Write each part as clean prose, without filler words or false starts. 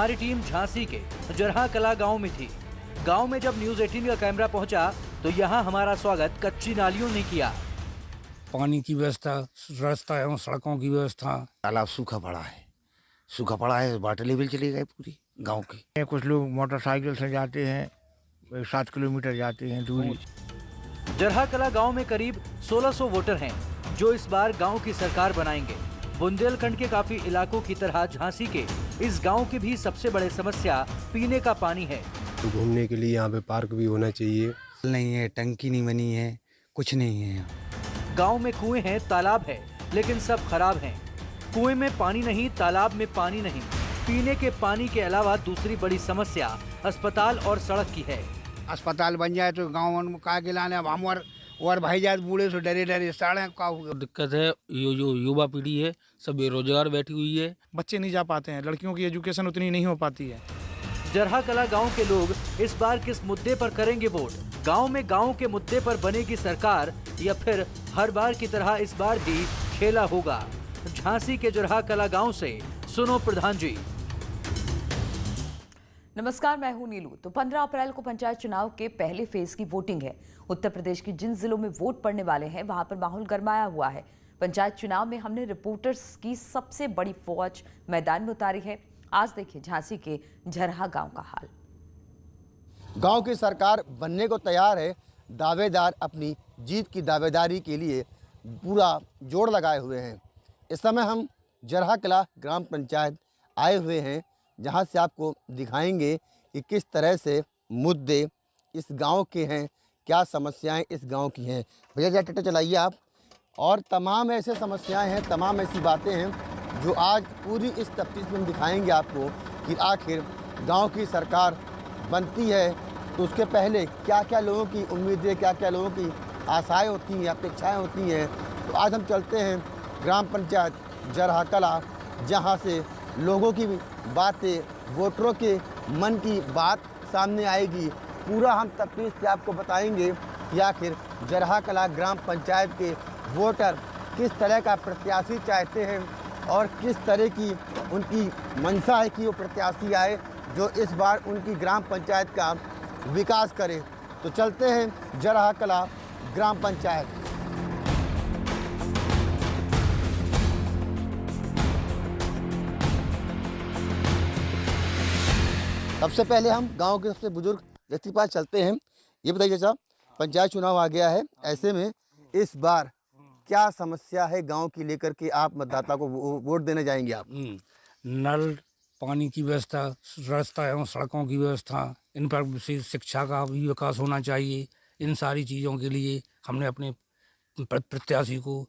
हमारी टीम झांसी के जरहा कला गांव में थी। गांव में जब न्यूज़ 18 का कैमरा पहुंचा तो यहां हमारा स्वागत कच्ची नालियों ने किया। पानी की व्यवस्था, रास्ता एवं सड़कों की व्यवस्था। तालाब सूखा पड़ा है, वाटर लेवल चली गई पूरी गांव की। कुछ लोग मोटरसाइकिल से जाते हैं, 7 किलोमीटर जाते हैं दूरी। जरहा कला गांव में करीब 1600 वोटर हैं जो इस बार गांव की सरकार बनाएंगे। बुंदेलखंड के काफी इलाकों की तरह झांसी के इस गांव की भी सबसे बड़ी समस्या पीने का पानी है। तो घूमने के लिए यहाँ पे पार्क भी होना चाहिए। नहीं है, टंकी नहीं बनी है, कुछ नहीं है यहाँ। गांव में कुएं हैं, तालाब है, लेकिन सब खराब हैं। कुएं में पानी नहीं, तालाब में पानी नहीं। पीने के पानी के अलावा दूसरी बड़ी समस्या अस्पताल और सड़क की है। अस्पताल बन जाए तो गाँव में का गिलाने अब हम और भाई जात बूढ़े से डरे साढ़े का दिक्कत है, जो युवा पीढ़ी है सब बेरोजगार बैठी हुई है। बच्चे नहीं जा पाते हैं, लड़कियों की एजुकेशन उतनी नहीं हो पाती है। जरहा कला गांव के लोग इस बार किस मुद्दे पर करेंगे वोट? गांव में गांव के मुद्दे पर बनेगी सरकार या फिर हर बार की तरह इस बार भी खेला होगा? झांसी के जरहा कला गांव से सुनो प्रधान जी। नमस्कार, मैं हूं नीलू। तो 15 अप्रैल को पंचायत चुनाव के पहले फेज की वोटिंग है। उत्तर प्रदेश के जिन जिलों में वोट पड़ने वाले हैं वहां पर माहौल गरमाया हुआ है। पंचायत चुनाव में हमने रिपोर्टर्स की सबसे बड़ी फौज मैदान में उतारी है। आज देखिए झांसी के जरहा गांव का हाल। गांव की सरकार बनने को तैयार है। दावेदार अपनी जीत की दावेदारी के लिए पूरा जोर लगाए हुए हैं। इस समय हम जरहा कला ग्राम पंचायत आए हुए हैं, जहां से आपको दिखाएंगे कि किस तरह से मुद्दे इस गांव के हैं, क्या समस्याएं इस गांव की हैं। भैया जरा ट्रैक्टर चलाइए आप। और तमाम ऐसे समस्याएं हैं, तमाम ऐसी बातें हैं जो आज पूरी इस तफ्तीश में हम दिखाएंगे आपको कि आखिर गांव की सरकार बनती है तो उसके पहले क्या क्या लोगों की उम्मीदें, क्या क्या लोगों की आशाएं होती हैं, अपेक्षाएं होती हैं। तो आज हम चलते हैं ग्राम पंचायत जरहा कला, जहाँ से लोगों की बातें, वोटरों के मन की बात सामने आएगी। पूरा हम तफ्तीश से आपको बताएंगे कि आखिर जरहा कला ग्राम पंचायत के वोटर किस तरह का प्रत्याशी चाहते हैं और किस तरह की उनकी मंशा है कि वो प्रत्याशी आए जो इस बार उनकी ग्राम पंचायत का विकास करे। तो चलते हैं जरहा कला ग्राम पंचायत। सबसे पहले हम गांव के सबसे बुजुर्ग व्यक्ति के पास चलते हैं। ये बताइए चाचा, पंचायत चुनाव आ गया है, ऐसे में इस बार क्या समस्या है गांव की लेकर के आप मतदाता को वोट देने जाएंगे आप? नल, पानी की व्यवस्था, रास्ता एवं सड़कों की व्यवस्था, इन पर विशेष शिक्षा का भी विकास होना चाहिए। इन सारी चीज़ों के लिए हमने अपने प्रत्याशी को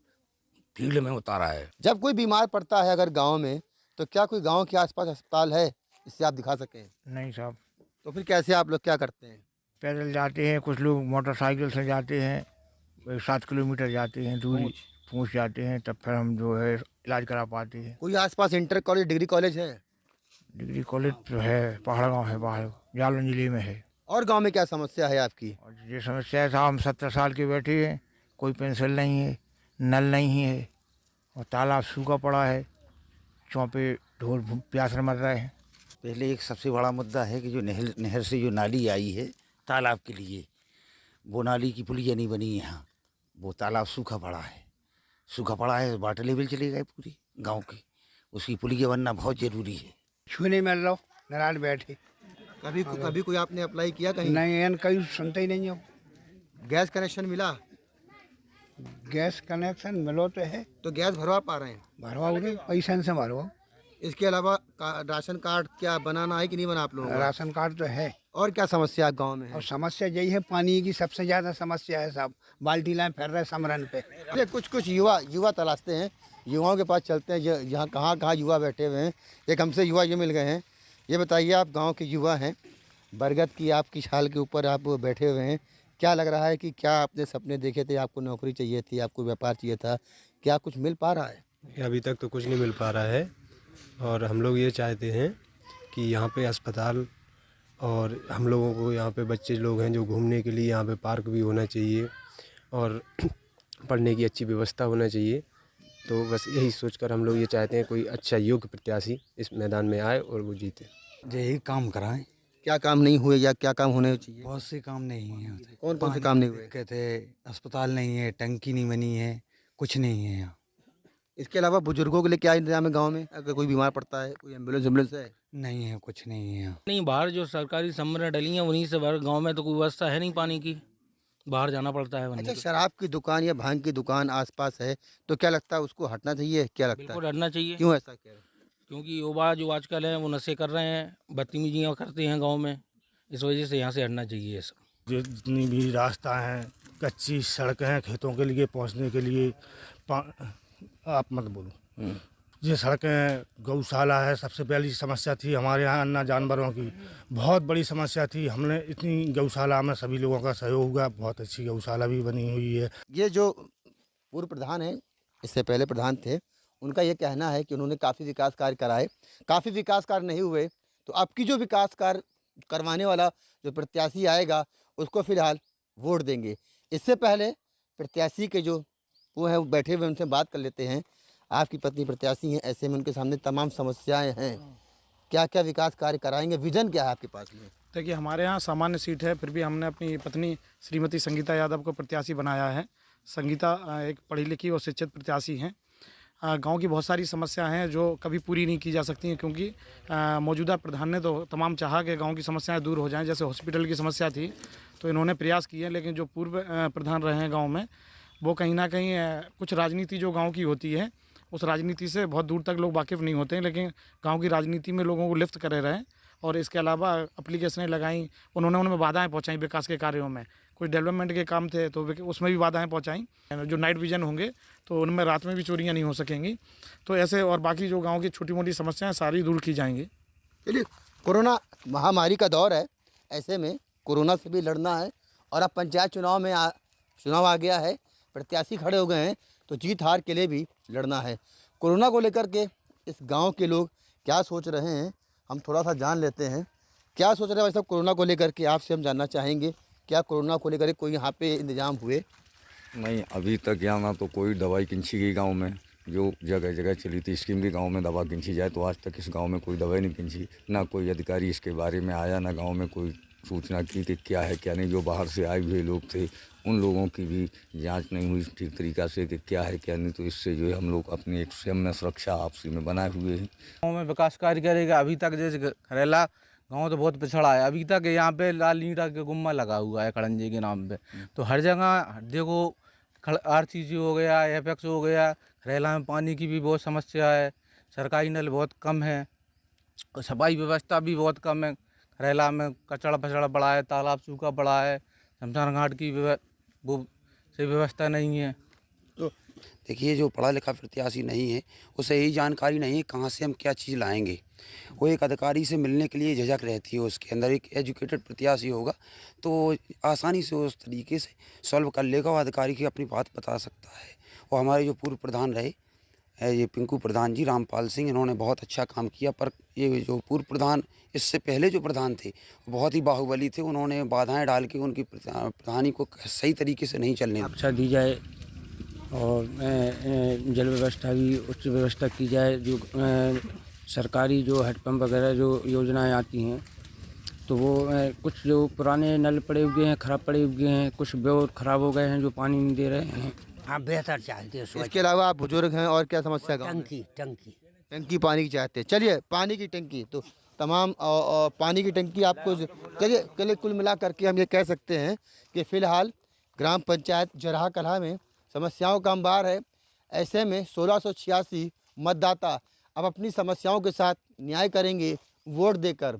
फील्ड में उतारा है। जब कोई बीमार पड़ता है अगर गाँव में, तो क्या कोई गाँव के आसपास अस्पताल है इससे आप दिखा सकें? नहीं साहब। तो फिर कैसे आप लोग क्या करते हैं? पैदल जाते हैं, कुछ लोग मोटरसाइकिल से जाते हैं, 7 किलोमीटर जाते हैं दूरी, पहुँच जाते हैं, तब फिर हम जो है इलाज करा पाते हैं। कोई आसपास इंटर कॉलेज, डिग्री कॉलेज है? डिग्री कॉलेज तो है, पहाड़ गाँव है, बाहर जालौन जिले में है। और गांव में क्या समस्या है आपकी? और ये समस्या है साहब, हम 70 साल के बैठे हैं, कोई पेंशन नहीं है, नल नहीं है और तालाब सूखा पड़ा है, चौपे ढोर प्यास मर रहे हैं। पहले एक सबसे बड़ा मुद्दा है कि जो नहर से जो नाली आई है तालाब के लिए, वो नाली की पुलिया नहीं बनी यहाँ। वो तालाब सूखा पड़ा है, वाटर लेवल चली गई पूरी गांव की। उसकी पुलिया बनना बहुत ज़रूरी है। छू नहीं मिल रहा, नारायण बैठे। कभी कोई आपने अप्लाई किया कहीं? नहीं, कहीं सुनते ही नहीं हो। गैस कनेक्शन मिला? गैस कनेक्शन मिलो तो है, तो गैस भरवा पा रहे हैं? भरवाओ, पैसा से भरवाओ। इसके अलावा राशन कार्ड क्या बनाना है कि नहीं बना आप लोगों का? राशन कार्ड तो है। और क्या समस्या गांव में है? और समस्या यही है, पानी की सबसे ज़्यादा समस्या है साहब। बाल्टी लाए फिर रहे समरन पे। कुछ युवा तलाशते हैं, युवाओं के पास चलते हैं। यहाँ कहाँ युवा बैठे हुए हैं। एक हमसे युवा ये मिल गए हैं। ये बताइए, आप गाँव के युवा हैं, बरगद की आपकी छाल के ऊपर आप बैठे हुए हैं, क्या लग रहा है कि क्या आपने सपने देखे थे, आपको नौकरी चाहिए थी, आपको व्यापार चाहिए था, क्या कुछ मिल पा रहा है? अभी तक तो कुछ नहीं मिल पा रहा है और हम लोग ये चाहते हैं कि यहाँ पे अस्पताल और हम लोगों को यहाँ पे बच्चे लोग हैं जो घूमने के लिए यहाँ पे पार्क भी होना चाहिए और पढ़ने की अच्छी व्यवस्था होना चाहिए। तो बस यही सोचकर हम लोग ये चाहते हैं कोई अच्छा योग्य प्रत्याशी इस मैदान में आए और वो जीते। यही काम कराएं। क्या काम नहीं हुए या क्या काम होने चाहिए? बहुत से काम नहीं है यहाँ। कौन कौन से काम नहीं हुए? कहते अस्पताल नहीं है, टंकी नहीं बनी है, कुछ नहीं है यहाँ। इसके अलावा बुजुर्गों के लिए क्या इंतजाम है गांव में? अगर कोई बीमार पड़ता है, कोई एम्बुलेंस है? नहीं है, कुछ नहीं है यहाँ। नहीं, बाहर जो सरकारी समर डली हैं उन्हीं से बाहर, गांव में तो कोई व्यवस्था है नहीं पानी की, बाहर जाना पड़ता है। अच्छा, शराब की दुकान या भांग की दुकान आसपास है तो क्या लगता है उसको हटना चाहिए? क्या लगता बिल्कुल है? हटना चाहिए। क्यों ऐसा कह रहे हैं? क्योंकि युवा जो आजकल हैं वो नशे कर रहे हैं, बदतमीजियाँ करते हैं गांव में, इस वजह से यहाँ से हटना चाहिए ये सब। जितनी भी रास्ता हैं, कच्ची सड़कें हैं खेतों के लिए पहुंचने के लिए, आप मत बोलो, ये सड़कें, गौशाला है। सबसे पहली समस्या थी हमारे यहाँ अन्ना जानवरों की, बहुत बड़ी समस्या थी। हमने इतनी गौशाला में सभी लोगों का सहयोग हुआ, बहुत अच्छी गौशाला भी बनी हुई है। ये जो पूर्व प्रधान हैं, इससे पहले प्रधान थे, उनका ये कहना है कि उन्होंने काफ़ी विकास कार्य कराए, काफ़ी विकास कार्य नहीं हुए, तो अब की जो विकास कार्य करवाने वाला जो प्रत्याशी आएगा उसको फिलहाल वोट देंगे। इससे पहले प्रत्याशी के जो वो हैं वो बैठे हुए, उनसे बात कर लेते हैं। आपकी पत्नी प्रत्याशी हैं, ऐसे में उनके सामने तमाम समस्याएं हैं, क्या क्या विकास कार्य कराएंगे, विजन क्या है आपके पास में? देखिए, हमारे यहाँ सामान्य सीट है, फिर भी हमने अपनी पत्नी श्रीमती संगीता यादव को प्रत्याशी बनाया है। संगीता एक पढ़ी लिखी और शिक्षित प्रत्याशी हैं। गांव की बहुत सारी समस्या हैं जो कभी पूरी नहीं की जा सकती हैं, क्योंकि मौजूदा प्रधान ने तो तमाम चाहा कि गांव की समस्याएं दूर हो जाएं। जैसे हॉस्पिटल की समस्या थी तो इन्होंने प्रयास किए, लेकिन जो पूर्व प्रधान रहे हैं गांव में, वो कहीं ना कहीं कुछ राजनीति जो गांव की होती है उस राजनीति से बहुत दूर तक लोग वाकिफ़ नहीं होते हैं, लेकिन गांव की राजनीति में लोगों को लिफ्ट करे रहे। और इसके अलावा एप्लीकेशनें लगाई, उन्होंने उनमें बाधाएँ पहुँचाई विकास के कार्यों में। कुछ डेवलपमेंट के काम थे तो उसमें भी बाधाएं पहुंचाई। जो नाइट विजन होंगे तो उनमें रात में भी चोरियां नहीं हो सकेंगी। तो ऐसे और बाकी जो गांव की छोटी मोटी समस्याएं सारी दूर की जाएंगी। चलिए, कोरोना महामारी का दौर है, ऐसे में कोरोना से भी लड़ना है और अब पंचायत चुनाव में चुनाव आ गया है, प्रत्याशी खड़े हो गए हैं तो जीत हार के लिए भी लड़ना है। कोरोना को लेकर के इस गाँव के लोग क्या सोच रहे हैं, हम थोड़ा सा जान लेते हैं। क्या सोच रहे हैं भाई साहब कोरोना को लेकर के, आपसे हम जानना चाहेंगे। क्या कोरोना को लेकर कोई यहाँ पे इंतजाम हुए? नहीं, अभी तक यहाँ ना तो कोई दवाई किंची गई गांव में, जो जगह जगह चली थी स्कीम भी गांव में दवा किंची जाए, तो आज तक इस गांव में कोई दवाई नहीं किंची। ना कोई अधिकारी इसके बारे में आया, ना गांव में कोई सूचना की कि क्या है क्या नहीं। जो बाहर से आए हुए लोग थे उन लोगों की भी जांच नहीं हुई ठीक तरीक़ा से कि क्या है क्या नहीं। तो इससे जो है हम लोग अपनी एक स्वयं में सुरक्षा आपसी में बनाए हुए हैं। गाँव में विकास कार्य करेगा। अभी तक जैसे खरेला गांव तो बहुत पिछड़ा है, अभी तक यहाँ पे लाल ईंटा के गुम्मा लगा हुआ है खड़ंजे के नाम पे। तो हर जगह देखो, RCC हो गया, एपेक्स हो गया, खरेला में पानी की भी बहुत समस्या है, सरकारी नल बहुत कम है और सफाई व्यवस्था भी बहुत कम है। खरेला में कचड़ा फचड़ा पड़ा है, तालाब सूखा पड़ा है, शमशान घाट की वो सही व्यवस्था नहीं है। तो देखिए, जो पढ़ा लिखा प्रत्याशी नहीं है उसे यही जानकारी नहीं है कहाँ से हम क्या चीज़ लाएंगे। वो एक अधिकारी से मिलने के लिए झिझक रहती है उसके अंदर। एक एजुकेटेड प्रत्याशी होगा तो आसानी से उस तरीके से सॉल्व कर लेगा और अधिकारी की अपनी बात बता सकता है। और हमारे जो पूर्व प्रधान रहे, ये पिंकू प्रधान जी, रामपाल सिंह, इन्होंने बहुत अच्छा काम किया। पर ये जो पूर्व प्रधान, इससे पहले जो प्रधान थे, बहुत ही बाहुबली थे। उन्होंने बाधाएं डाल के उनकी प्रधानी को सही तरीके से नहीं चलने दी। अच्छा दी जाए और जल व्यवस्था भी उच्च व्यवस्था की जाए। जो सरकारी जो हैंडपम्प वगैरह जो योजनाएं आती हैं तो वो कुछ जो पुराने नल पड़े हुए हैं, ख़राब पड़े हुए हैं, कुछ बोर ख़राब हो गए हैं जो पानी नहीं दे रहे हैं। हाँ, बेहतर चाहते हैं। इसके अलावा आप बुजुर्ग हैं और क्या समस्या? टंकी पानी की चाहते हैं। चलिए, पानी की टंकी तो तमाम पानी की टंकी आपको, चलिए कुल मिला करके हम ये कह सकते हैं कि फ़िलहाल ग्राम पंचायत जरहा कला में समस्याओं का अंबार है। ऐसे में 1686 मतदाता अब अपनी समस्याओं के साथ न्याय करेंगे वोट देकर।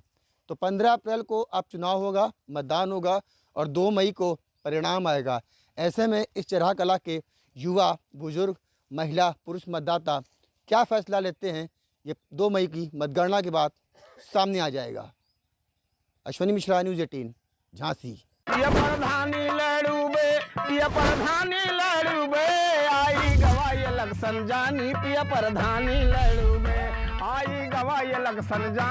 तो 15 अप्रैल को अब चुनाव होगा, मतदान होगा और 2 मई को परिणाम आएगा। ऐसे में इस जरहा कला के युवा, बुजुर्ग, महिला, पुरुष मतदाता क्या फैसला लेते हैं, ये 2 मई की मतगणना के बाद सामने आ जाएगा। अश्विनी मिश्रा, न्यूज़ 18, झांसी। आई गवाई लग संजानी, पिया प्रधानी लड़ू में आई गवाई लग संजानी।